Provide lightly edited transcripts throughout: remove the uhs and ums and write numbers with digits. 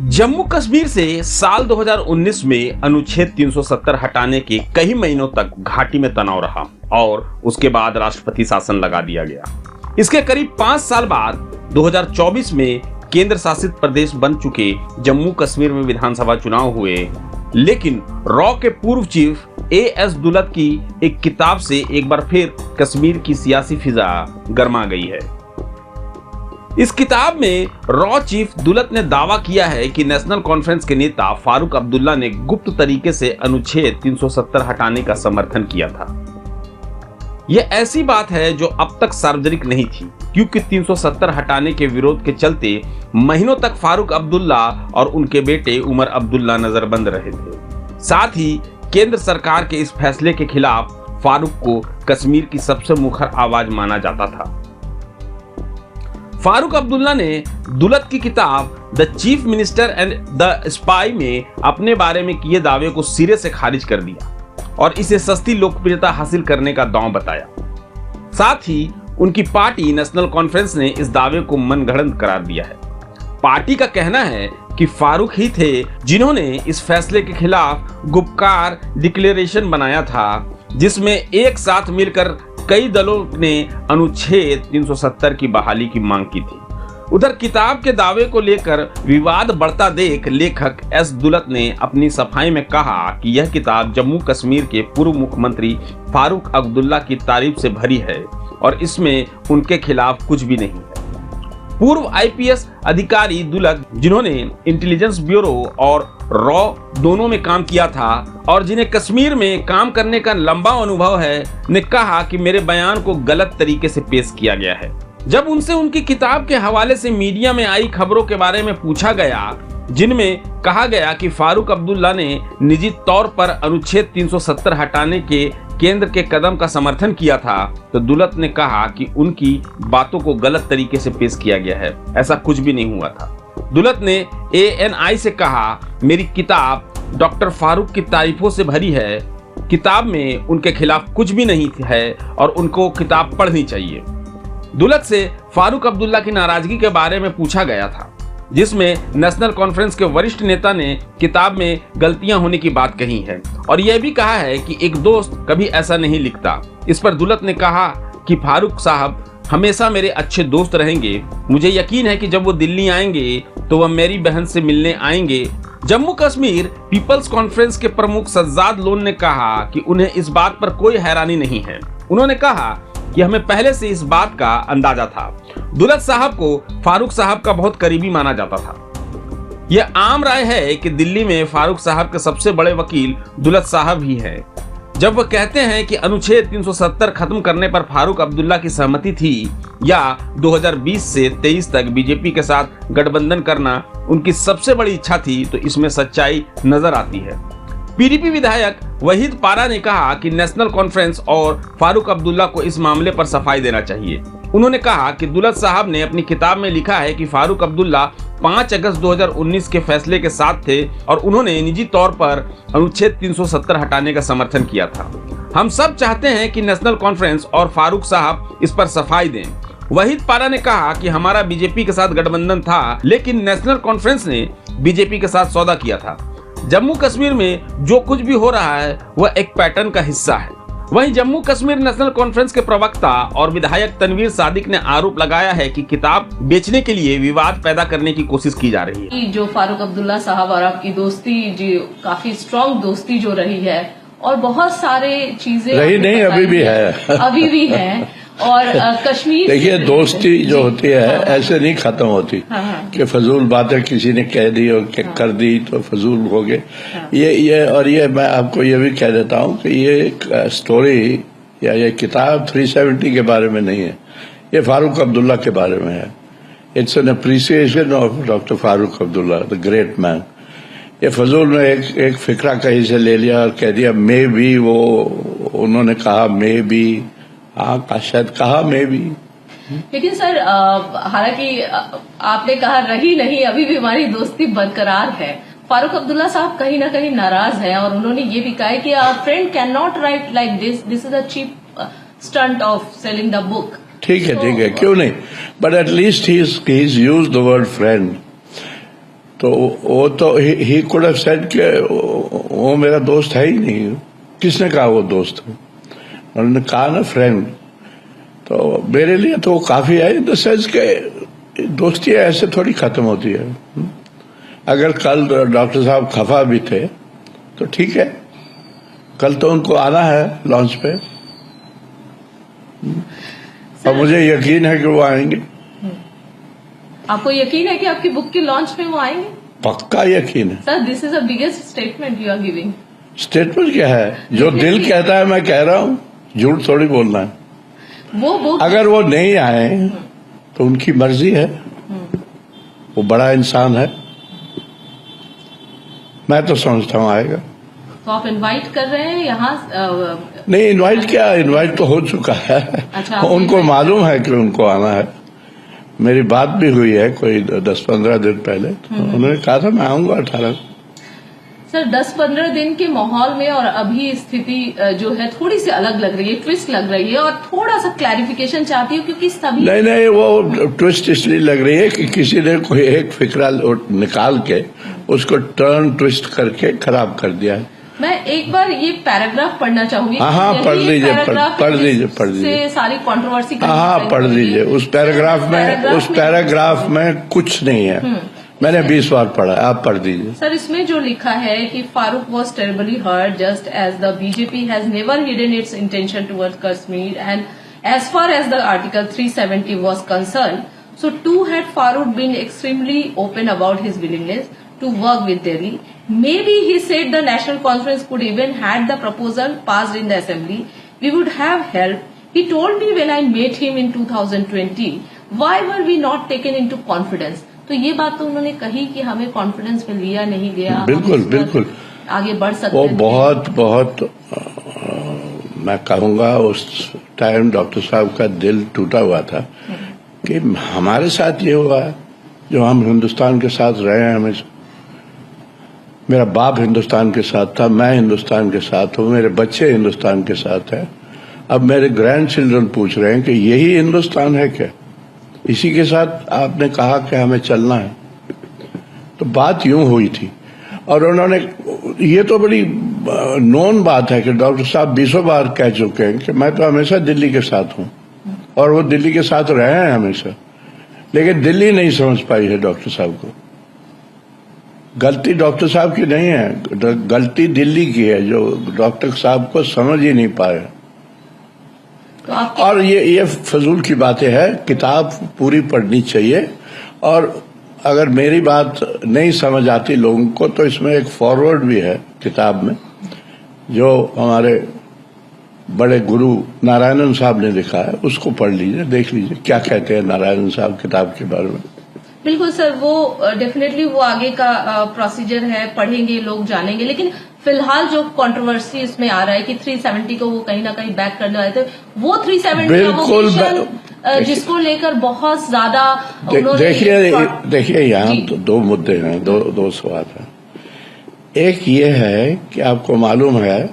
जम्मू कश्मीर से साल 2019 में अनुच्छेद 370 हटाने के कई महीनों तक घाटी में तनाव रहा और उसके बाद राष्ट्रपति शासन लगा दिया गया। इसके करीब 5 साल बाद 2024 में केंद्र शासित प्रदेश बन चुके जम्मू कश्मीर में विधानसभा चुनाव हुए, लेकिन रॉ के पूर्व चीफ एएस दुलत की एक किताब से एक बार फिर कश्मीर की सियासी फिजा गर्मा गई है। इस किताब में रॉ चीफ दुलत ने दावा किया है कि नेशनल कॉन्फ्रेंस के नेता फारूक अब्दुल्ला ने गुप्त तरीके से अनुच्छेद 370 हटाने का समर्थन किया था। यह ऐसी बात है जो अब तक सार्वजनिक नहीं थी, क्योंकि 370 हटाने के विरोध के चलते महीनों तक फारूक अब्दुल्ला और उनके बेटे उमर अब्दुल्ला नजरबंद रहे थे। साथ ही केंद्र सरकार के इस फैसले के खिलाफ फारूक को कश्मीर की सबसे मुखर आवाज माना जाता था। फारूक अब्दुल्ला ने दुलत की किताब the chief minister and the spy में अपने बारे में किए दावे को सिरे से खारिज कर दिया और इसे सस्ती लोकप्रियता हासिल करने का दांव बताया। साथ ही उनकी पार्टी नेशनल कॉन्फ्रेंस ने इस दावे को मनगढ़ंत करार दिया है। पार्टी का कहना है कि फारूक ही थे जिन्होंने इस फैसले के खिलाफ गुपकार डिक्लेरेशन बनाया था, जिसमें एक साथ मिलकर कई दलों ने अनुच्छेद 370 की बहाली की मांग की थी। उधर किताब के दावे को लेकर विवाद बढ़ता देख लेखक एस दुलत ने अपनी सफाई में कहा कि यह किताब जम्मू कश्मीर के पूर्व मुख्यमंत्री फारूक अब्दुल्ला की तारीफ से भरी है और इसमें उनके खिलाफ कुछ भी नहीं है। पूर्व आईपीएस अधिकारी दुलत, जिन्होंने इंटेलिजेंस ब्यूरो और रॉ दोनों में काम किया था और जिन्हें कश्मीर में काम करने का लंबा अनुभव है, ने कहा कि मेरे बयान को गलत तरीके से पेश किया गया है। जब उनसे उनकी किताब के हवाले से मीडिया में आई खबरों के बारे में पूछा गया, जिनमें कहा गया कि फारूक अब्दुल्ला ने निजी तौर पर अनुच्छेद 370 हटाने के केंद्र के कदम का समर्थन किया था, तो दुलत ने कहा कि उनकी बातों को गलत तरीके से पेश किया गया है, ऐसा कुछ भी नहीं हुआ था। दुलत ने एएनआई से कहा, मेरी किताब डॉक्टर फारूक की तारीफों से भरी है, किताब में उनके खिलाफ कुछ भी नहीं है और उनको किताब पढ़नी चाहिए। दुलत से फारूक अब्दुल्ला की नाराजगी के बारे में पूछा गया था, जिसमें नेशनल कॉन्फ्रेंस के वरिष्ठ नेता ने किताब में गलतियां होने की बात कही है और यह भी कहा है कि एक दोस्त कभी ऐसा नहीं लिखता। इस पर दुलत ने कहा कि फारूक साहब हमेशा मेरे अच्छे दोस्त रहेंगे। मुझे यकीन है कि जब वो दिल्ली आएंगे तो वह मेरी बहन से मिलने आएंगे। जम्मू कश्मीर पीपल्स कॉन्फ्रेंस के प्रमुख सज्जाद लोन ने कहा कि उन्हें इस बात पर कोई हैरानी नहीं है। उन्होंने कहा कि हमें पहले से इस बात का अंदाजा था। दुलत साहब को फारूक साहब का बहुत करीबी माना जाता था। यह आम राय है कि दिल्ली में फारूक साहब के सबसे बड़े वकील दुलत साहब ही हैं। जब वह कहते हैं कि अनुच्छेद 370 खत्म करने पर फारूक अब्दुल्ला की सहमति थी या 2020 से 23 तक बीजेपी के साथ गठबंधन करना उनकी सबसे बड़ी इच्छा थी, तो इसमें सच्चाई नजर आती है। पीडीपी विधायक वहीद पारा ने कहा कि नेशनल कॉन्फ्रेंस और फारूक अब्दुल्ला को इस मामले पर सफाई देना चाहिए। उन्होंने कहा कि दुलत साहब ने अपनी किताब में लिखा है कि फारूक अब्दुल्ला 5 अगस्त 2019 के फैसले के साथ थे और उन्होंने निजी तौर पर अनुच्छेद 370 हटाने का समर्थन किया था। हम सब चाहते हैं कि नेशनल कॉन्फ्रेंस और फारूक साहब इस पर सफाई दें। वहीद पारा ने कहा कि हमारा बीजेपी के साथ गठबंधन था, लेकिन नेशनल कॉन्फ्रेंस ने बीजेपी के साथ सौदा किया था। जम्मू कश्मीर में जो कुछ भी हो रहा है वह एक पैटर्न का हिस्सा है। वहीं जम्मू कश्मीर नेशनल कॉन्फ्रेंस के प्रवक्ता और विधायक तनवीर सादिक ने आरोप लगाया है कि किताब बेचने के लिए विवाद पैदा करने की कोशिश की जा रही है। जो फारूक अब्दुल्ला साहब और आपकी दोस्ती जो काफी स्ट्रॉन्ग दोस्ती जो रही है और बहुत सारे चीजें रही नहीं, अभी भी है और कश्मीर देखिए दोस्ती जो होती है ऐसे नहीं खत्म होती कि फजूल बातें किसी ने कह दी और कर दी तो फजूल हो गए। ये मैं आपको ये भी कह देता हूँ कि ये स्टोरी या ये किताब 370 के बारे में नहीं है, ये फारूक अब्दुल्ला के बारे में है। It's an appreciation of doctor Farooq Abdullah, the great man. ये फजूल ने एक फिक्रा कहीं से ले लिया और कह दिया मे बी, वो उन्होंने कहा मे बी, हाँ शायद कहा मैं भी। लेकिन सर हालांकि आपने कहा रही नहीं, अभी भी हमारी दोस्ती बरकरार है। फारूक अब्दुल्ला साहब कहीं ना कहीं नाराज हैं और उन्होंने ये भी कहा है कि friend can not write like this is a cheap stunt of selling the book. ठीक है, क्यों नहीं, but at least he is used the word friend. तो वो तो ही कुड हैव सेड कि वो मेरा दोस्त है ही नहीं। किसने कहा वो दोस्त है? उन्होंने कहा ना फ्रेंड। तो मेरे लिए तो काफी है इन द सेंस के दोस्ती ऐसे थोड़ी खत्म होती है। अगर कल डॉक्टर साहब खफा भी थे तो ठीक है, कल तो उनको आना है लॉन्च पे और मुझे यकीन है कि वो आएंगे। आपको यकीन है कि आपकी बुक के लॉन्च में वो आएंगे? पक्का यकीन है sir, this is the biggest statement you are giving. Statement क्या है? जो दिल कहता है मैं कह रहा हूँ, झूठ थोड़ी बोलना है। वो बुक अगर वो नहीं आए तो उनकी मर्जी है, वो बड़ा इंसान है, मैं तो समझता हूँ आएगा। तो आप इनवाइट कर रहे हैं यहाँ? नहीं, इनवाइट क्या, इनवाइट तो हो चुका है। अच्छा, उनको मालूम है कि उनको आना है। मेरी बात भी हुई है कोई 10-15 दिन पहले, तो उन्होंने कहा था मैं आऊंगा 18। सर, 10-15 दिन के माहौल में और अभी स्थिति जो है थोड़ी सी अलग लग रही है, ट्विस्ट लग रही है, और थोड़ा सा क्लैरिफिकेशन चाहती हूँ क्योंकि सभी नहीं, वो ट्विस्ट इसलिए लग रही है कि किसी ने कोई एक फिक्रा निकाल के उसको टर्न ट्विस्ट करके खराब कर दिया है। मैं एक बार ये पैराग्राफ पढ़ना चाहूंगी। हाँ, पढ़ लीजिए, पढ़ लीजिए। से सारी कंट्रोवर्सी हाँ, पढ़ लीजिए। उस पैराग्राफ में कुछ नहीं है। मैंने 20 बार पढ़ा, आप पढ़ दीजिए। सर, इसमें जो लिखा है कि Farooq was terribly hurt just as the BJP has never hidden its intention towards Kashmir and as far as the article 370 was concern, so too had Farooq been extremely open about his willingness to work with Delhi. Maybe he said the national conference could even had the proposal passed in the assembly, we would have helped. He told me when I met him in 2020, why were we not taken into confidence? तो ये बात तो उन्होंने कही कि हमें confidence में लिया नहीं गया। बिल्कुल आगे बढ़ सकते वो थे। बहुत मैं कहूँगा उस टाइम डॉक्टर साहब का दिल टूटा हुआ था कि हमारे साथ ये हुआ है जो हम हिंदुस्तान के साथ रहे हैं हमेशा। मेरा बाप हिंदुस्तान के साथ था, मैं हिंदुस्तान के साथ हूँ, मेरे बच्चे हिंदुस्तान के साथ हैं। अब मेरे ग्रैंड चिल्ड्रन पूछ रहे हैं कि यही हिंदुस्तान है क्या? इसी के साथ आपने कहा कि हमें चलना है। तो बात यूं हुई थी और उन्होंने, ये तो बड़ी नोन बात है कि डॉक्टर साहब 20 बार कह चुके हैं कि मैं तो हमेशा दिल्ली के साथ हूं, और वो दिल्ली के साथ रहे हैं हमेशा। लेकिन दिल्ली नहीं समझ पाई है डॉक्टर साहब को। गलती डॉक्टर साहब की नहीं है, गलती दिल्ली की है जो डॉक्टर साहब को समझ ही नहीं पाए। और ये फजूल की बातें हैं। किताब पूरी पढ़नी चाहिए, और अगर मेरी बात नहीं समझ आती लोगों को तो इसमें एक फॉरवर्ड भी है किताब में, जो हमारे बड़े गुरु नारायणन साहब ने लिखा है। उसको पढ़ लीजिए, देख लीजिए क्या कहते हैं नारायणन साहब किताब के बारे में। बिल्कुल सर, वो डेफिनेटली वो आगे का प्रोसीजर है, पढ़ेंगे लोग, जानेंगे। लेकिन फिलहाल जो कंट्रोवर्सी इसमें आ रहा है कि 370 को वो कहीं ना कहीं बैक करने वाले थे, वो 370 जिसको लेकर बहुत ज्यादा देखिए यहाँ तो दो मुद्दे हैं, दो सवाल हैं। एक ये है कि आपको मालूम है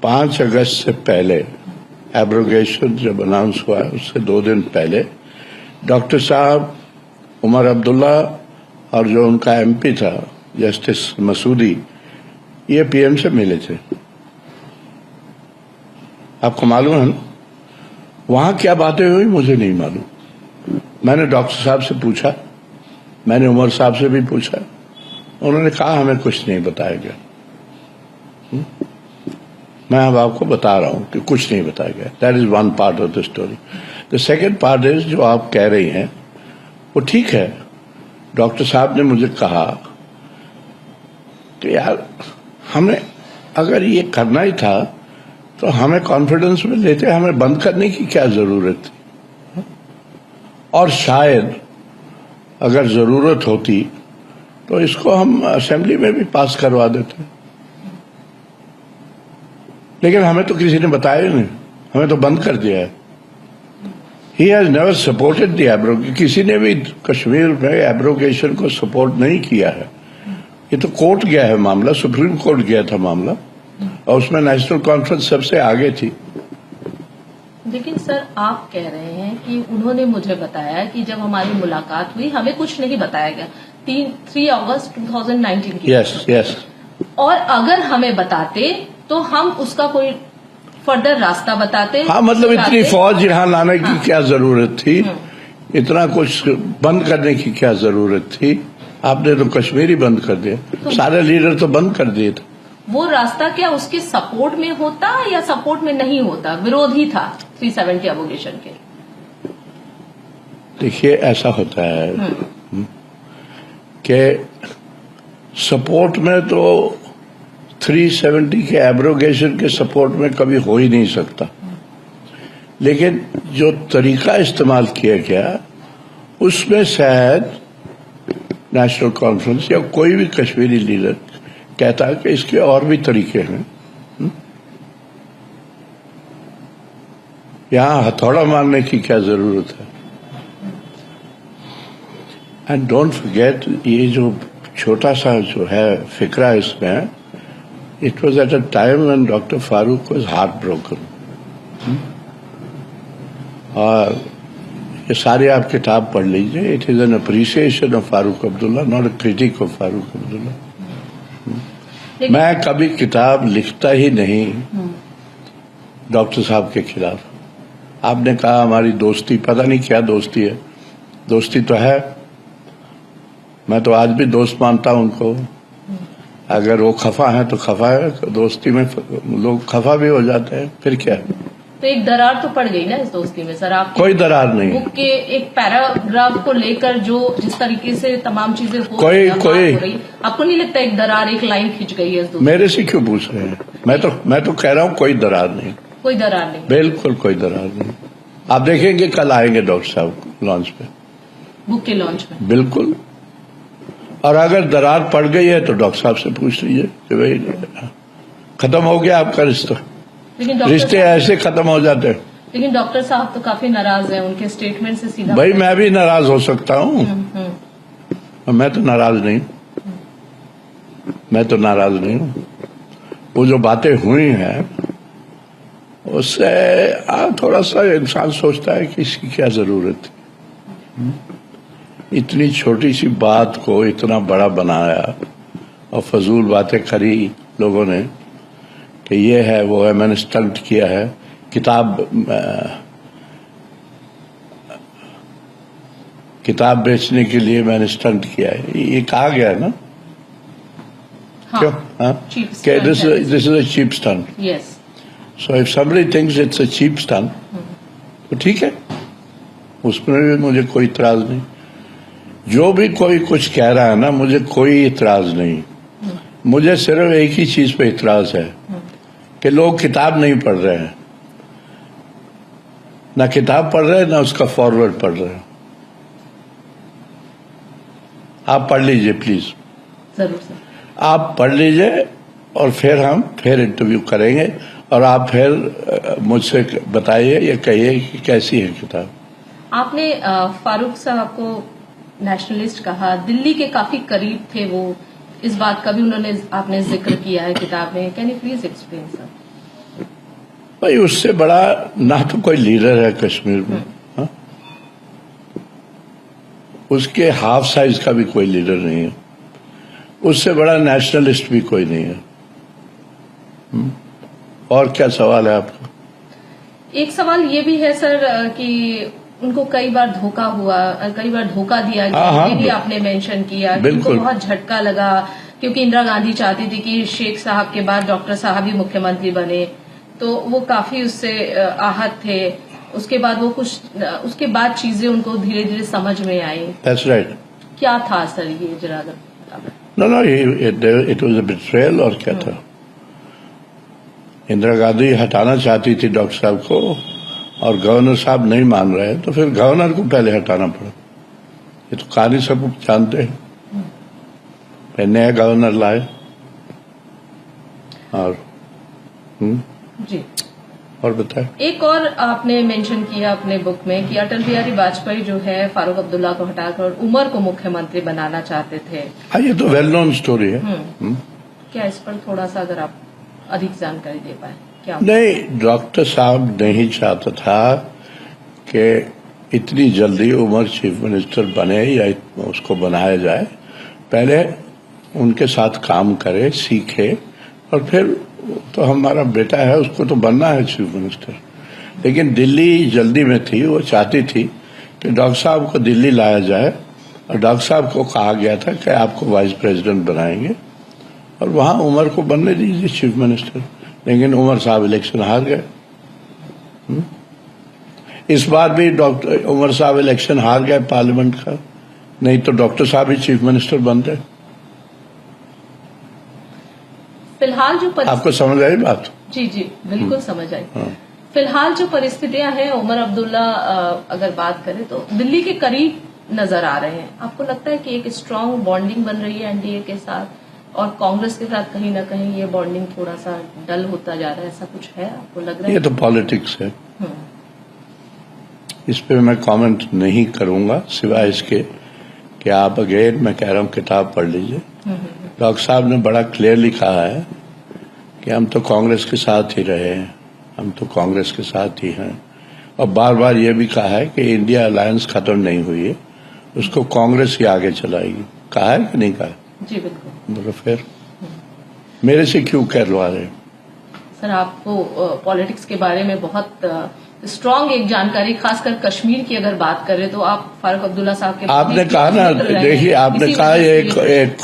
5 अगस्त से पहले एब्रोगेशन जब अनाउंस हुआ है उससे 2 दिन पहले डॉक्टर साहब, उमर अब्दुल्ला और जो उनका एमपी था जस्टिस मसूदी, ये पीएम से मिले थे। आपको मालूम है ना वहां क्या बातें हुई? मुझे नहीं मालूम। मैंने डॉक्टर साहब से पूछा, मैंने उमर साहब से भी पूछा, उन्होंने कहा हमें कुछ नहीं बताया गया। मैं अब आपको बता रहा हूं कि कुछ नहीं बताया गया। That is one part of the story. The second part is जो आप कह रही हैं वो ठीक है। डॉक्टर साहब ने मुझे कहा कि यार हमें अगर ये करना ही था तो हमें कॉन्फिडेंस में लेते, हमें बंद करने की क्या जरूरत थी? और शायद अगर जरूरत होती तो इसको हम असेंबली में भी पास करवा देते। लेकिन हमें तो किसी ने बताया ही नहीं, हमें तो बंद कर दिया है। He has never supported the abrogation। किसी ने भी कश्मीर में एब्रोगेशन को सपोर्ट नहीं किया है। ये तो कोर्ट गया है मामला, सुप्रीम कोर्ट गया था मामला, और उसमें नेशनल कॉन्फ्रेंस सबसे आगे थी। लेकिन सर, आप कह रहे हैं कि उन्होंने मुझे बताया कि जब हमारी मुलाकात हुई हमें कुछ नहीं बताया गया। 3 अगस्त 2019 की। यस। और अगर हमें बताते तो हम उसका कोई फर्दर रास्ता बताते। हाँ, मतलब इतनी फौज यहाँ लाने की क्या जरूरत थी, इतना कुछ बंद करने की क्या जरूरत थी? आपने तो कश्मीरी बंद कर दिया, सारे लीडर तो बंद कर दिए थे। वो रास्ता क्या उसके सपोर्ट में होता या सपोर्ट में नहीं होता? विरोधी था 370 एबोलिशन के। देखिए, ऐसा होता है कि सपोर्ट में तो 370 के एब्रोगेशन के सपोर्ट में कभी हो ही नहीं सकता, लेकिन जो तरीका इस्तेमाल किया गया उसमें शायद नेशनल कॉन्फ्रेंस या कोई भी कश्मीरी लीडर कहता है कि इसके और भी तरीके हैं। यहां हथौड़ा मारने की क्या जरूरत है? एंड डोंट फॉरगेट, ये जो छोटा सा जो है फिक्रा इसमें, it was at a time when doctor Farooq was heart broken. और ये सारी आप किताब पढ़ लीजिए। It is an appreciation of Farooq Abdullah, not a critic of Farooq Abdullah. मैं कभी किताब लिखता ही नहीं डॉक्टर साहब के खिलाफ। आपने कहा हमारी दोस्ती, पता नहीं क्या दोस्ती है। दोस्ती तो है, मैं तो आज भी दोस्त मानता हूं उनको। अगर वो खफा है तो खफा है, दोस्ती में लोग खफा भी हो जाते हैं, फिर क्या? तो एक दरार तो पड़ गई ना इस दोस्ती में सर। आप कोई दरार नहीं। बुक के एक पैराग्राफ को लेकर जो जिस तरीके से तमाम चीजें हो कोई आपको नहीं लगता एक दरार, एक लाइन खिंच गई है इस दोस्ती? मेरे से क्यों पूछ रहे हैं? मैं तो कह रहा हूं कोई दरार नहीं। कोई दरार नहीं, बिल्कुल कोई दरार नहीं। आप देखेंगे कल आएंगे डॉक्टर साहब लॉन्च पे, बुक के लॉन्च में। बिल्कुल। और अगर दरार पड़ गई है तो डॉक्टर साहब से पूछ लीजिए कि भाई खत्म हो गया आपका रिश्ता। रिश्ते ऐसे खत्म हो जाते हैं। लेकिन डॉक्टर साहब तो काफी नाराज हैं, उनके स्टेटमेंट से सीधा। भाई मैं भी नाराज हो सकता हूँ, मैं तो नाराज नहीं, मैं तो नाराज नहीं हूँ। वो जो बातें हुई हैं उससे थोड़ा सा इंसान सोचता है कि इसकी क्या जरूरत थी। इतनी छोटी सी बात को इतना बड़ा बनाया और फजूल बातें करी लोगों ने कि ये है वो है, मैंने स्टंट किया है। किताब बेचने के लिए मैंने स्टंट किया है, ये कहा गया है ना? हाँ, क्यों? हाँ, this is a cheap stunt. Yes. So if somebody thinks it's a cheap stunt तो ठीक है, उसमें भी मुझे कोई इतराज नहीं। जो भी कोई कुछ कह रहा है ना, मुझे कोई इतराज नहीं। मुझे सिर्फ एक ही चीज पे इतराज है कि लोग किताब नहीं पढ़ रहे हैं, ना किताब पढ़ रहे हैं ना उसका फॉरवर्ड पढ़ रहे हैं। आप पढ़ लीजिए प्लीज, जरूर सर। आप पढ़ लीजिए और फिर इंटरव्यू करेंगे और आप फिर मुझसे बताइए या कहिए कि कैसी है किताब। आपने फारूक साहब को नेशनलिस्ट कहा, दिल्ली के काफी करीब थे वो, इस बात का भी आपने जिक्र किया है किताब में। Can you please explain sir? भाई उससे बड़ा ना तो कोई लीडर है कश्मीर में, हाँ? उसके हाफ साइज का भी कोई लीडर नहीं है। उससे बड़ा नेशनलिस्ट भी कोई नहीं है। और क्या सवाल है आपका? एक सवाल ये भी है सर कि उनको कई बार धोखा हुआ, कई बार धोखा दिया गया, ये भी आपने मेंशन किया। उनको बहुत झटका लगा क्योंकि इंदिरा गांधी चाहती थी कि शेख साहब के बाद डॉक्टर साहब ही मुख्यमंत्री बने, तो वो काफी उससे आहत थे। उसके बाद उसके बाद चीजें उनको धीरे धीरे समझ में आई। That's right. क्या था सर ये जरा? No, it was a betrayal और क्या था? इंदिरा गांधी हटाना चाहती थी डॉक्टर साहब को और गवर्नर साहब नहीं मान रहे, तो फिर गवर्नर को पहले हटाना पड़ा। ये तो कहानी सब जानते हैं। फिर नया गवर्नर लाए और जी। और बताए। एक और आपने मेंशन किया अपने बुक में कि अटल बिहारी वाजपेयी जो है फारूक अब्दुल्ला को हटाकर उमर को मुख्यमंत्री बनाना चाहते थे। हाँ, ये तो वेल नोन स्टोरी है। क्या इस पर थोड़ा सा अगर आप अधिक जानकारी दे पाए? क्या नहीं, डॉक्टर साहब नहीं चाहता था कि इतनी जल्दी उमर चीफ मिनिस्टर बने या उसको बनाया जाए, पहले उनके साथ काम करे, सीखे, और फिर तो हमारा बेटा है, उसको तो बनना है चीफ मिनिस्टर। लेकिन दिल्ली जल्दी में थी, वो चाहती थी कि डॉक्टर साहब को दिल्ली लाया जाए, और डॉक्टर साहब को कहा गया था कि आपको वाइस प्रेसिडेंट बनाएंगे और वहां उमर को बनने दीजिए चीफ मिनिस्टर। लेकिन उमर साहब इलेक्शन हार गए। इस बार भी डॉक्टर उमर साहब इलेक्शन हार गए पार्लियामेंट का, नहीं तो डॉक्टर साहब ही चीफ मिनिस्टर बनते। फिलहाल जो आपको समझ आई बात? जी बिल्कुल समझ आई। फिलहाल जो परिस्थितियां हैं, उमर अब्दुल्ला अगर बात करें तो दिल्ली के करीब नजर आ रहे हैं। आपको लगता है कि एक स्ट्रांग बॉन्डिंग बन रही है एनडीए के साथ और कांग्रेस के साथ कहीं ना कहीं ये बॉन्डिंग थोड़ा सा डल होता जा रहा है, ऐसा कुछ है आपको लग रहा है? ये तो पॉलिटिक्स है, इस पे मैं कमेंट नहीं करूंगा, सिवाय इसके कि आप अगेन मैं कह रहा हूं किताब पढ़ लीजिए। डॉक्टर साहब ने बड़ा क्लियरली कहा है कि हम तो कांग्रेस के साथ ही रहे हैं, हम तो कांग्रेस के साथ ही हैं, और बार बार ये भी कहा है कि इंडिया अलायंस खत्म नहीं हुई है, उसको कांग्रेस ही आगे चलाएगी। कहा है कि नहीं कहा? जी बिल्कुल। बोलो फिर मेरे से क्यों कहलवा रहे? सर, आपको पॉलिटिक्स के बारे में बहुत स्ट्रांग एक जानकारी, खासकर कश्मीर की अगर बात करें तो आप फारूक अब्दुल्ला साहब के आपने कहा ना, देखिए आपने कहा एक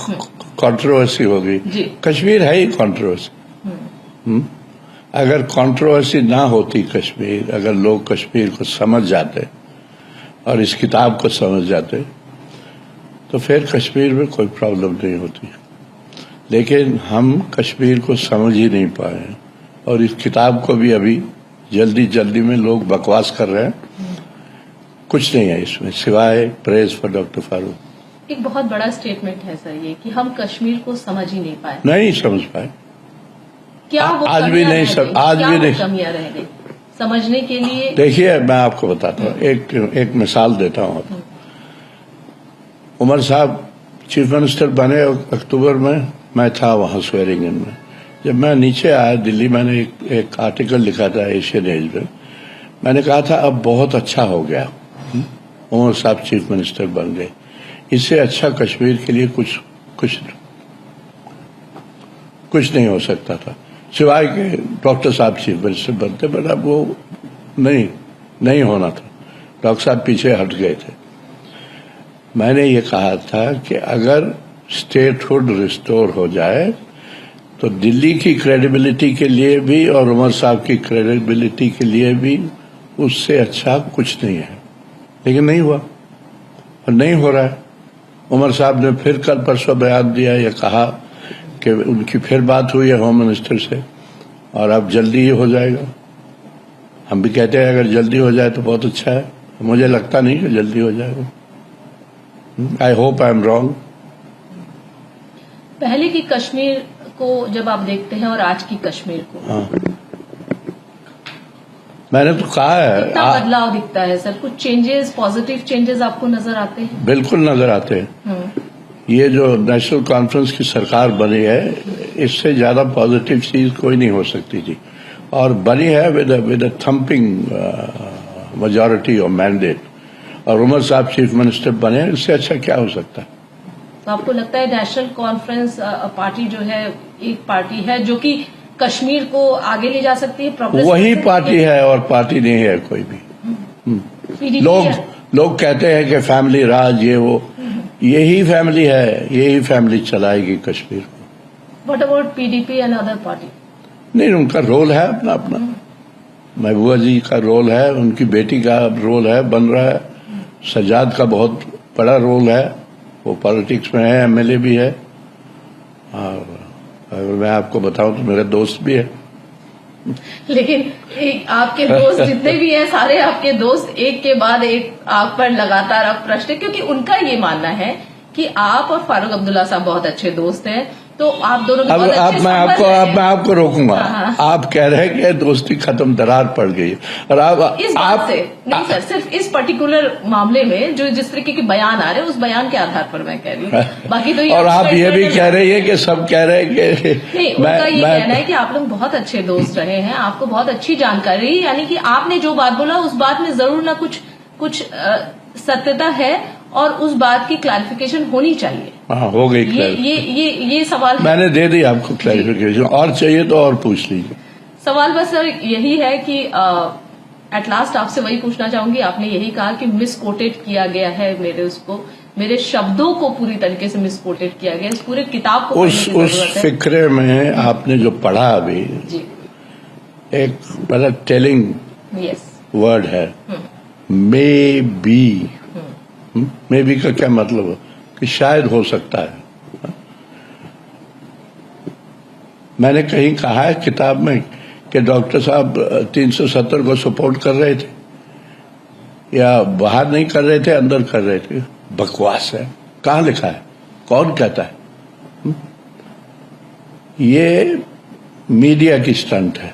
कंट्रोवर्सी होगी, कश्मीर है ही कंट्रोवर्सी। अगर कंट्रोवर्सी ना होती कश्मीर, अगर लोग कश्मीर को समझ जाते और इस किताब को समझ जाते तो फिर कश्मीर में कोई प्रॉब्लम नहीं होती। लेकिन हम कश्मीर को समझ ही नहीं पाए और इस किताब को भी अभी जल्दी में लोग बकवास कर रहे हैं। कुछ नहीं है इसमें सिवाय प्रेज फॉर डॉक्टर फारूक। एक बहुत बड़ा स्टेटमेंट है सर ये कि हम कश्मीर को समझ ही नहीं पाए। नहीं समझ पाए, क्या वो आज भी नहीं सब, आज भी नहीं कमियां रह गई समझने के लिए? देखिए मैं आपको बताता हूँ, एक मिसाल देता हूँ। उमर साहब चीफ मिनिस्टर बने अक्टूबर में, मैं था वहां स्वेरिंग इन में। जब मैं नीचे आया दिल्ली, मैंने एक आर्टिकल लिखा था एशियन एज में, मैंने कहा था अब बहुत अच्छा हो गया, उमर साहब चीफ मिनिस्टर बन गए, इससे अच्छा कश्मीर के लिए कुछ नहीं हो सकता था सिवाय के डॉक्टर साहब चीफ मिनिस्टर बनते, बट अब वो नहीं होना था। डॉक्टर साहब पीछे हट गए थे। मैंने ये कहा था कि अगर स्टेटहुड रिस्टोर हो जाए तो दिल्ली की क्रेडिबिलिटी के लिए भी और उमर साहब की क्रेडिबिलिटी के लिए भी उससे अच्छा कुछ नहीं है। लेकिन नहीं हुआ और नहीं हो रहा है। उमर साहब ने फिर कल परसों बयान दिया, ये कहा कि उनकी फिर बात हुई है होम मिनिस्टर से और अब जल्दी ही हो जाएगा। हम भी कहते हैं अगर जल्दी हो जाए तो बहुत अच्छा है, मुझे लगता नहीं कि जल्दी हो जाएगा। I hope I am wrong. पहले की कश्मीर को जब आप देखते हैं और आज की कश्मीर को, हाँ, मैंने तो कहा है कितना बदलाव दिखता है सर? कुछ चेंजेस, पॉजिटिव चेंजेस आपको नजर आते हैं? बिल्कुल नजर आते हैं। ये जो नेशनल कॉन्फ्रेंस की सरकार बनी है, इससे ज्यादा पॉजिटिव चीज कोई नहीं हो सकती थी, और बनी है with a thumping majority of mandate, और उमर साहब चीफ मिनिस्टर बने, इससे अच्छा क्या हो सकता है? तो आपको लगता है नेशनल कॉन्फ्रेंस पार्टी जो है एक पार्टी है जो कि कश्मीर को आगे ले जा सकती है? वही पार्टी है और पार्टी नहीं है कोई भी। लोग कहते हैं कि फैमिली राज, ये वो, यही फैमिली है, यही फैमिली चलाएगी कश्मीर को। What about PDP and other party? नहीं, उनका रोल है अपना अपना। महबूबा जी का रोल है, उनकी बेटी का रोल है, बन रहा है। सजाद का बहुत बड़ा रोल है, वो पॉलिटिक्स में है, एमएलए भी है, और अगर मैं आपको बताऊं तो मेरा दोस्त भी है। लेकिन आपके दोस्त जितने भी हैं, सारे आपके दोस्त एक के बाद एक आप पर लगातार अब प्रश्न, क्योंकि उनका ये मानना है कि आप और फारूक अब्दुल्ला साहब बहुत अच्छे दोस्त हैं, तो आप दोनों अब मैं आपको रोकूंगा। आप कह रहे हैं कि दोस्ती खत्म, दरार पड़ गई, और आप इस बात से नहीं सर, सिर्फ इस पर्टिकुलर मामले में जो जिस तरीके के बयान आ रहे हैं उस बयान के आधार पर मैं कह रही हूँ। बाकी तो और आप ये भी कह रही है कि सब कह रहे हैं कि नहीं, उनका ये कहना है कि आप लोग बहुत अच्छे दोस्त रहे हैं, आपको बहुत अच्छी जानकारी, यानी कि आपने जो बात बोला उस बात में जरूर ना कुछ कुछ सत्यता है और उस बात की क्लैरिफिकेशन होनी चाहिए। हाँ, हो गई। ये सवाल मैंने दे दी आपको क्लैरिफिकेशन, और चाहिए तो और पूछ लीजिए। सवाल बस सर यही है कि एट लास्ट आपसे वही पूछना चाहूंगी। आपने यही कहा कि मिसकोटेड किया गया है, मेरे शब्दों को पूरी तरीके से मिसकोटेड किया गया। इस पूरे किताब को उस फिक्रे में आपने जो पढ़ा अभी जी, एक बड़ा टेलिंग वर्ड है, मे बी। मे बी का क्या मतलब है? कि शायद हो सकता है। मैंने कहीं कहा है किताब में कि डॉक्टर साहब 370 को सपोर्ट कर रहे थे, या बाहर नहीं कर रहे थे, अंदर कर रहे थे? बकवास है। कहाँ लिखा है? कौन कहता है? ये मीडिया की स्टंट है,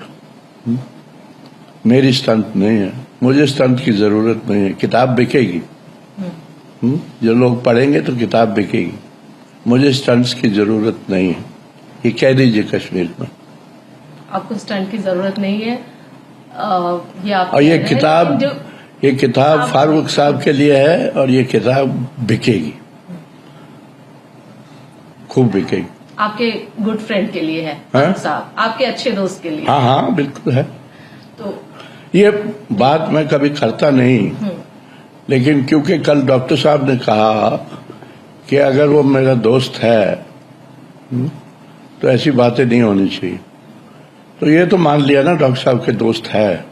मेरी स्टंट नहीं है। मुझे स्टंट की जरूरत नहीं है। किताब बिकेगी, जो लोग पढ़ेंगे तो किताब बिकेगी। मुझे स्टंट्स की जरूरत नहीं है। ये कह दीजिए कश्मीर में। आपको स्टंट की जरूरत नहीं है। ये आप और ये किताब फारूक साहब के लिए है, और ये किताब बिकेगी, खूब बिकेगी। आपके गुड फ्रेंड के लिए है फारूक साहब, आपके अच्छे दोस्त के लिए। हाँ हाँ, बिल्कुल है। तो ये बात मैं कभी करता नहीं, लेकिन क्योंकि कल डॉक्टर साहब ने कहा कि अगर वो मेरा दोस्त है तो ऐसी बातें नहीं होनी चाहिए, तो ये तो मान लिया ना डॉक्टर साहब के दोस्त है।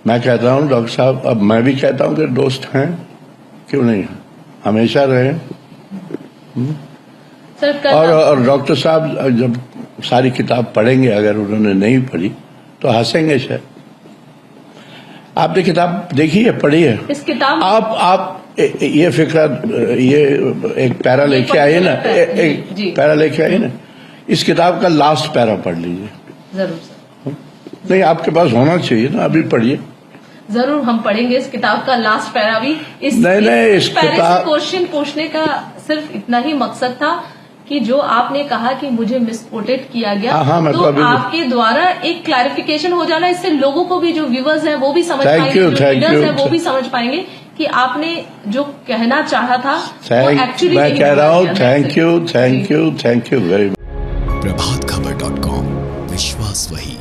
मैं कहता हूँ डॉक्टर साहब, अब मैं भी कहता हूँ कि दोस्त हैं, क्यों नहीं है, हमेशा रहे। और डॉक्टर साहब जब सारी किताब पढ़ेंगे, अगर उन्होंने नहीं पढ़ी तो हंसेंगे शायद। आपने किताब देखी है, पढ़ी है? इस किताब आप ये फिक्रा, ये एक पैरा लेके आइए ना, एक पैरा लेके आइए ना, इस किताब का लास्ट पैरा पढ़ लीजिए। जरूर सर। नहीं, आपके पास होना चाहिए ना, अभी पढ़िए। जरूर हम पढ़ेंगे इस किताब का लास्ट पैरा भी। इस किताब क्वेश्चन पूछने का सिर्फ इतना ही मकसद था कि जो आपने कहा कि मुझे मिसकोटेड किया गया, हाँ, तो आपके द्वारा एक क्लैरिफिकेशन हो जाना, इससे लोगों को भी, जो व्यूअर्स हैं वो भी समझ पाएंगे, जो रीडर्स हैं वो भी समझ पाएंगे कि आपने जो कहना चाहा था वो एक्चुअली मैं कह रहा हूँ। Thank you very much. प्रभातखबर.com, विश्वास वही।